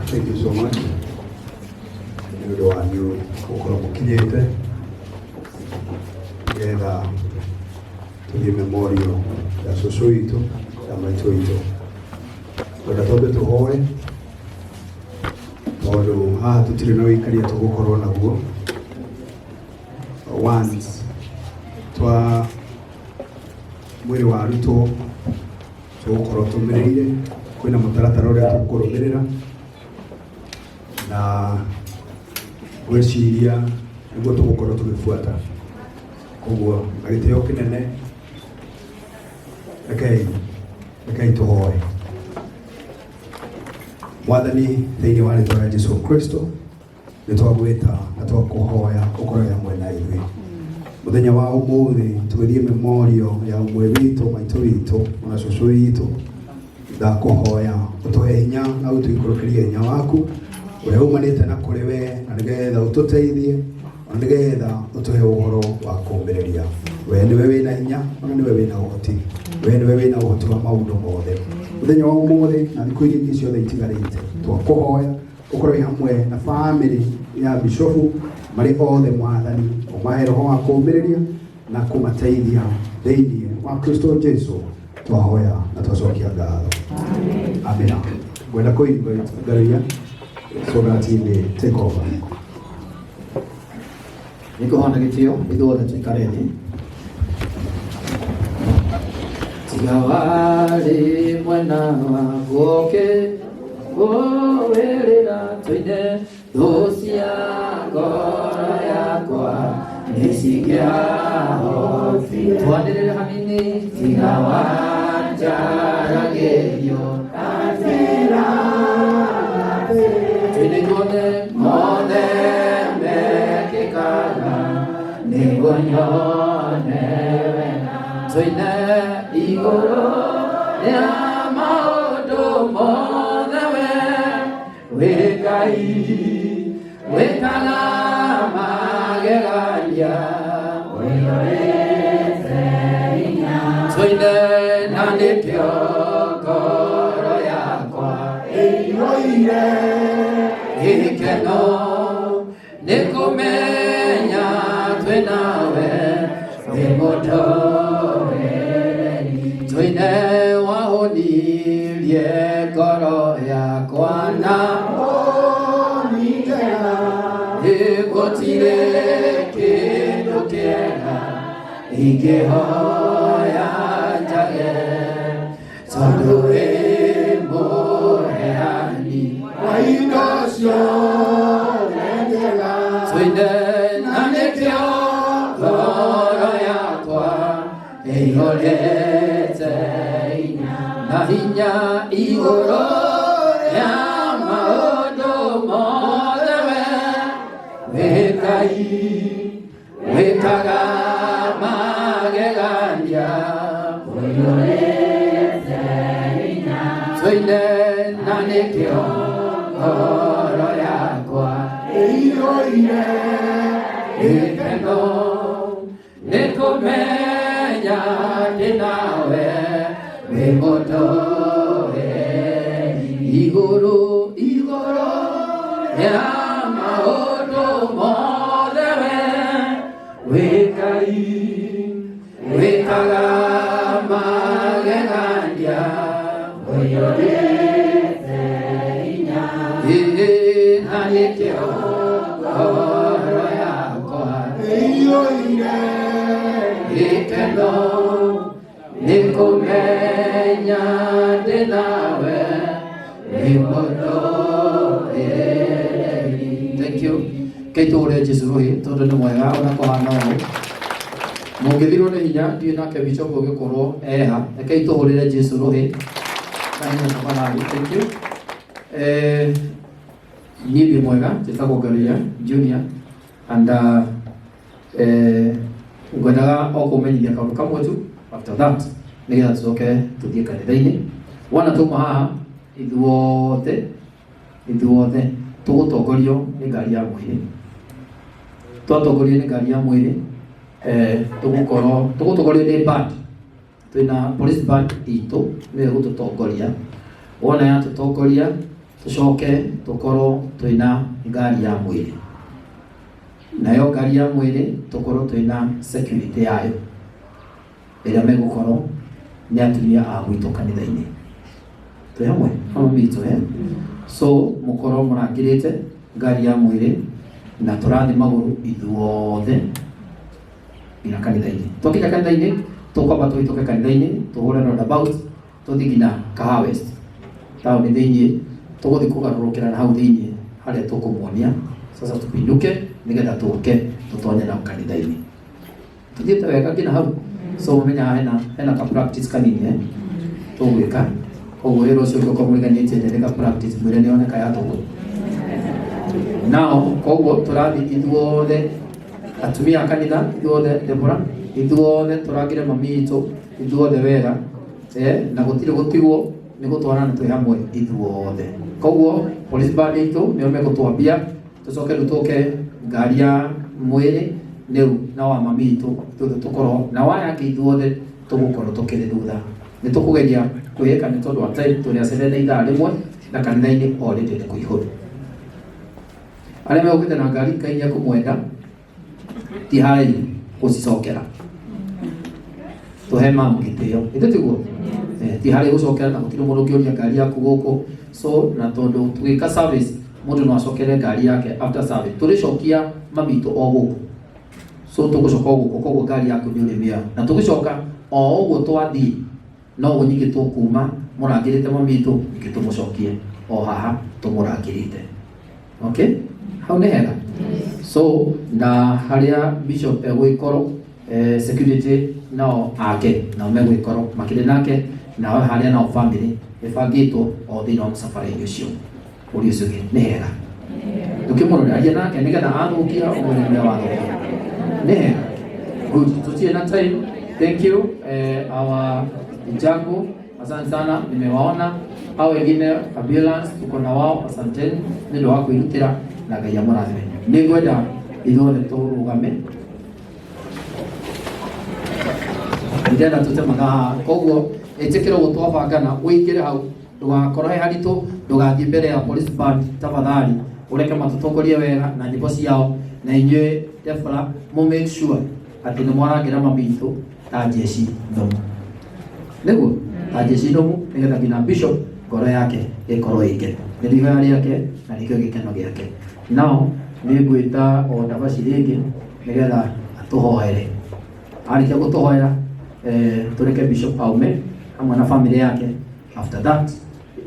Thank you so much. Ndio wanyu ukora mukinyete getha tugie memorial ya cucu itu ya maitũ itu wenda twambe tuhoe tondu haha tutire na wikaria tugukorwo naguo once twa mwiri wa arutwo tugukorwo tumireire kwina mutaratara uria tugukurumirira na gwiciria niguo tugukorwo tugibuata koguo na gitio kinene rekei tuhoe. Mwathani thiini wa ritwa ria Jesu Kristo nitwagwita na twakuhoya ukorwo hamwe na ithuĩ muthenya wa umuthi tugithie memorial ya umwe witu maitũ witu na cucu witu ndakuhoya utuhe hinya na utuikurukirie hinya waku uria umanite na kuri we na nigetha ututeithie na nigetha utuhe uhoro wa kumbiriria we niwe wina hinya na niwe wina uhoti we niwe wina uhoti wa maundu mothe muthenya wa umuthi na thiku iria ingĩ ciothe itigarĩte twakuhoya ukorwo hamwe na family ya bishofu mari othe mwathani umahe roho wa kumbiriria na kumateithia thiini wa Kristo Jesu twahoya na twacokia ngatho amen. Gwenda kuingaria so that he may take over. Niko hana gitio ithuothe tuikareni tiga wari mwena wa guoke werera tuine thucia ngoro yakwa nicigiahoti twanirire hanini tiga wanjaragirio atira tuine tuone mothe mekikaga niguo nyone wena tuine iguru ria maundu mothe we Ngai wekaga magegania wĩrorete hinya tuine na nĩkĩo ngoro yakwa ĩiyũire gĩkeno nĩ kũmenya twĩnawe wĩ mũndũrĩrĩ tuine wahonirie ngoro yakwa na gũtirĩ kĩndũ kĩega ingĩhoya njage tondũ wĩ mũheani wa indo ciothe njega tuine na nĩkĩo ngoro yakwa ĩihũrĩte hinya na hinya igũrũ rĩa maũndũ mothe Ngai wekaga magegania wĩrorete hinya tuine na nĩkĩo ngoro yakwa ĩiyũire gĩkeno nĩ kũmenya ndĩnawe wĩ mũndũrĩrĩ igũrũ rĩa mothe we Ngai wekaga magegania wĩrorete hinya na nĩkĩo ngoro yakwa ĩiyũire gĩkeno nĩ kũmenya ndĩnawe wĩ mũndũrĩrĩ. Thank you. Keitũre Jesu rohi tondu nĩ mwega ona kũhana ũũ mũngĩthirwo nĩ hinya ndiĩ nake bishop ũgĩkorwo eha rekei tũhũrĩre Jesu rohi na hinya tafadhali. Thank you. niĩ mwega njĩtagwo Ngaruiya Junior and ngwendaga o kũmenyithia kaũndũ kamwe tu after that nĩgetha tũcoke tũthiĩ kanitha-inĩ. Wana tuma haha ithuothe tũgũtongorio nĩ ngari ya mwĩrĩ. Twatongorio nĩ ngari ya mwĩrĩ tũgũtongorio nĩ band. Twĩna police band itũ nĩyo ĩgũtũtongoria. Wona yatũtongoria tũcoke tũkorwo twĩna ngari ya mwĩrĩ. Nayo ngari ya mwĩrĩ tũkorwo twĩna security yayo ĩrĩa megũkorwo nĩ atumia a gwitũ kanitha-inĩ. Twĩ hamwe hamwe bitũ so mũkorwo mũrangĩrĩte ngari ya mwĩrĩ na tũrathiĩ magũrũ ithuothe nginya kanitha-inĩ. Twakinya kanitha-inĩ tũkwamba tũhĩtũke kanitha-inĩ tũhũre roundabout tũthiĩ nginya Kahawa West taũni thĩinĩ. Tũgũthiĩ kũgarũrũkĩra na hau thĩinĩ harĩa tũkũmuonia. Sasa tupinduke nĩgetha tũke tũtonye na kanitha-inĩ. Tũthiĩte wega nginya hau. So mũmenya hena ka practice kanini tũgwĩka. Koguo wĩra ũcio ũngĩkorwo mũriganĩtie nĩ ka practice mwĩre nĩoneka yatũgwo. Nao koguo tũrathiĩ ithuothe atumia a kanitha ithuothe Deborah ithuothe tũrangĩre mami witũ ithuothe wega na gũtirĩ gũtigwo nĩ gũtwarana twĩ hamwe ithuothe. Koguo police band itũ nĩo megũtwambia tũcoke rĩu tũke ngari ya mwĩrĩ rĩu na wa mami witũ ithuothe tũkorwo na waya angĩ ithuothe tũgũkorwo tũkĩrĩ thutha. Nĩ tũkũgeria kwĩĩka nĩ tondũ wa time tũrĩacerere ithaa rĩmwe na kanitha-inĩ already nĩ kũihũru. Arĩa megũkĩte na ngari Ngai nĩekũmwenda ti harĩ gũcicokera. Tũhe mamu gĩtĩo ĩtũ tiguo ti harĩ gũcokera na gũtirĩ mũndũ ũngĩũria ngari yaku gũkũ. So na tondũ tũgĩka service mũndũ no acokere ngari yake after service. Tũrĩcokia mami witũ o gũkũ. So tũgũcoka o gũkũ koguo ngari yaku nĩ ũrĩmĩoya na tũgĩcoka o ũguo twathiĩ no ũguo nyingĩ tũkuma mũrangĩrĩte mami witũ nyingĩ tũmũcokie o haha tũmũrangĩrĩte. Okay, hau nĩ hega. So na harĩa bishop egũgĩkorwo security nao ake nao megũgĩkorwo makĩrĩ nake nao harĩa nao family ĩbangĩtwo o thĩinĩ wa mũcabarĩri ũcio ũrĩa ũcio nĩ hega. Tũkĩmũroraria nake nĩgetha athũkia ũrĩa wathũkia nĩ hega. Good, tutie na time. Thank you our Jago, asante sana, nimewaona. Hao wengine ambulance tuko na wao, asanteni ndio wako irutira na Ngai amũrathime. Nĩ ngwenda ithuothe tũrũgame ndĩrenda tũtemaga haha. Koguo ĩtĩkĩra ũguo twabangana ũingĩre hau ndũgakorwo he haritũ, ndũgathiĩ mbere ya police band tafadhali, ũreke matũtongorie wega na nyĩmbo ciao na inyuĩ Deborah make sure atĩ nĩ mwarangĩra mami witũ ta jeshi thomu. Nĩguo ta jeshi thomu nĩgetha nginya bishop ngoro yake ĩkorwo ĩngĩ nĩ rĩoya rĩake na nĩkĩo gĩkeno gĩake. Nao nĩ ngwĩta o Ndabaci rĩngĩ nĩgetha atũhoere. Arĩkia gũtũhoera tũreke bishop aume hamwe na family yake. After that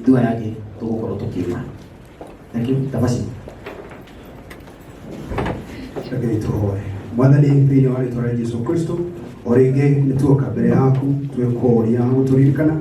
dua yake tũgũkorwo tũkiuma. Thank you. Ndabaci. Reke tũhoe. Mwathani thĩinĩ wa rĩĩtwa rĩa Jesũ Kristo o rĩngĩ nĩ tuoka mbere yaku twĩkũũria gũtũririkana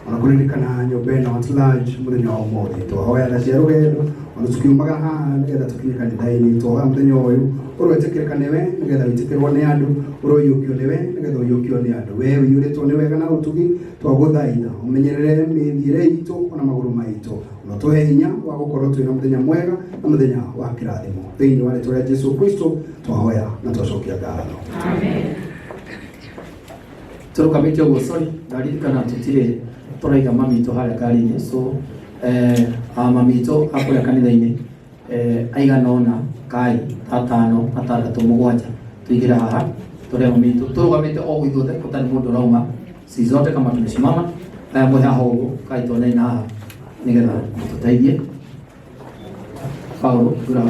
ona kũririkana nyũmba ĩno at large mũthenya wa ũmũthĩ. Twahoya na cia rũgendo ona tukiumaga haha nĩgetha tũkinye kanitha-inĩ. Twahoya mũthenya ũyũ ũrwĩtĩkĩrĩka nĩwe nĩgetha wĩtĩkĩrwo nĩ andũ, ũroiyũkio nĩwe nĩgetha ũiyũkio nĩ andũ. Wee ũiyũrĩtwo nĩ wega na ũtugi, twagũthaitha ũmenyerere mĩthiĩre itũ ona magũrũ maitũ, na tũhe hinya wa gũkorwo twĩna mũthenya mwega na mũthenya wa kĩrathimo. Thĩinĩ wa rĩĩtwa rĩa Jesũ Kristo twahoya na twacokia ngatho. Amen. Tũrũgamĩte ũguo, sorry ndaririkana tũtirĩ tũraiga mami witũ harĩa ngari-inĩ. So mami witũ akũrĩa kanitha-inĩ aigana ũna kai atano atandatũ mũgwanja tuigĩre haha tũrĩa mami witũ tũrũgamĩte o ithuothe gũtarĩ mũndũ ũrauma. Sisi zote kama tumesimama haya mwe haha ũguo kai tuonaine haha nĩgetha tũteithie. Paulo Brown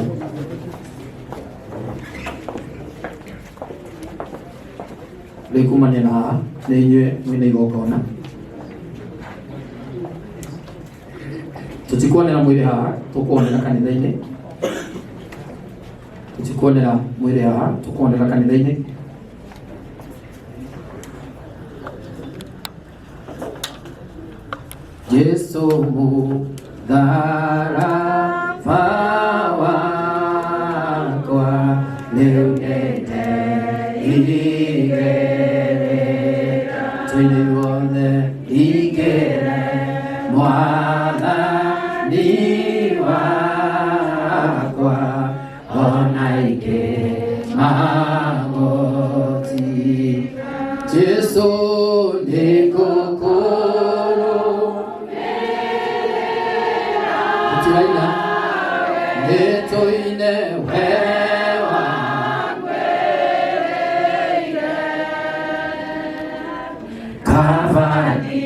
rĩkumania na haha nĩ inyuĩ mwĩna igongona. Tũtikuonera mwĩrĩ haha, tũkuonera kanitha-inĩ. Tũtikuonera mwĩrĩ haha, tũkuonera kanitha-inĩ. Jesũ mũthamaki wakwa onaike magoti Jesu nikukuru Tiraina nitoine wewa Kavani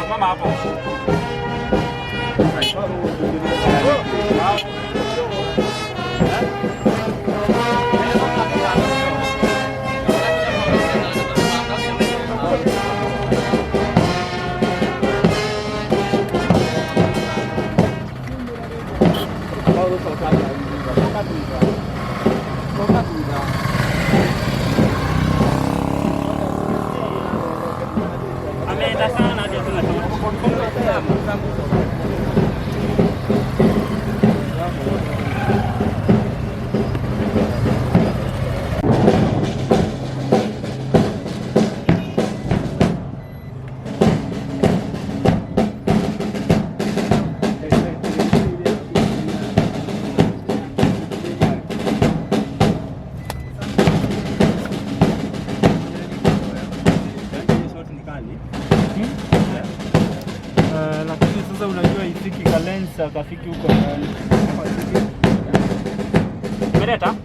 Mama hapo. Ameenda sana hadi lakini sasa unajua ifiki kalensa kafiki huko ndani. Umeleta?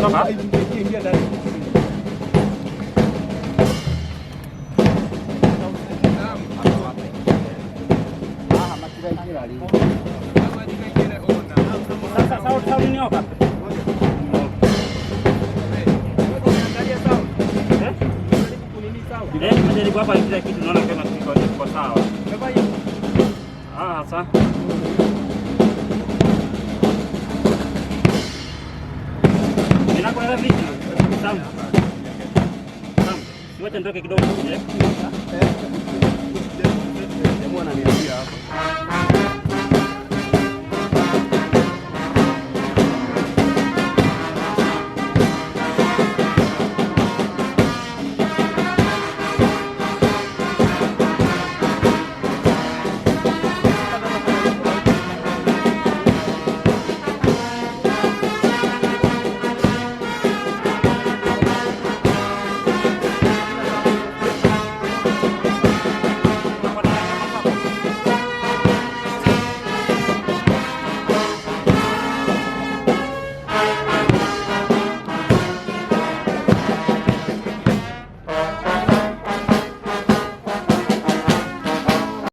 Kama ingia ndani. Sasa ni hapa. Nimejaribu hapa kila kitu naona kama kiko sawa. Sasa. Ninakwenda vipi? Sawa. Wacha nitoke kidogo. Demo ananiambia hapa.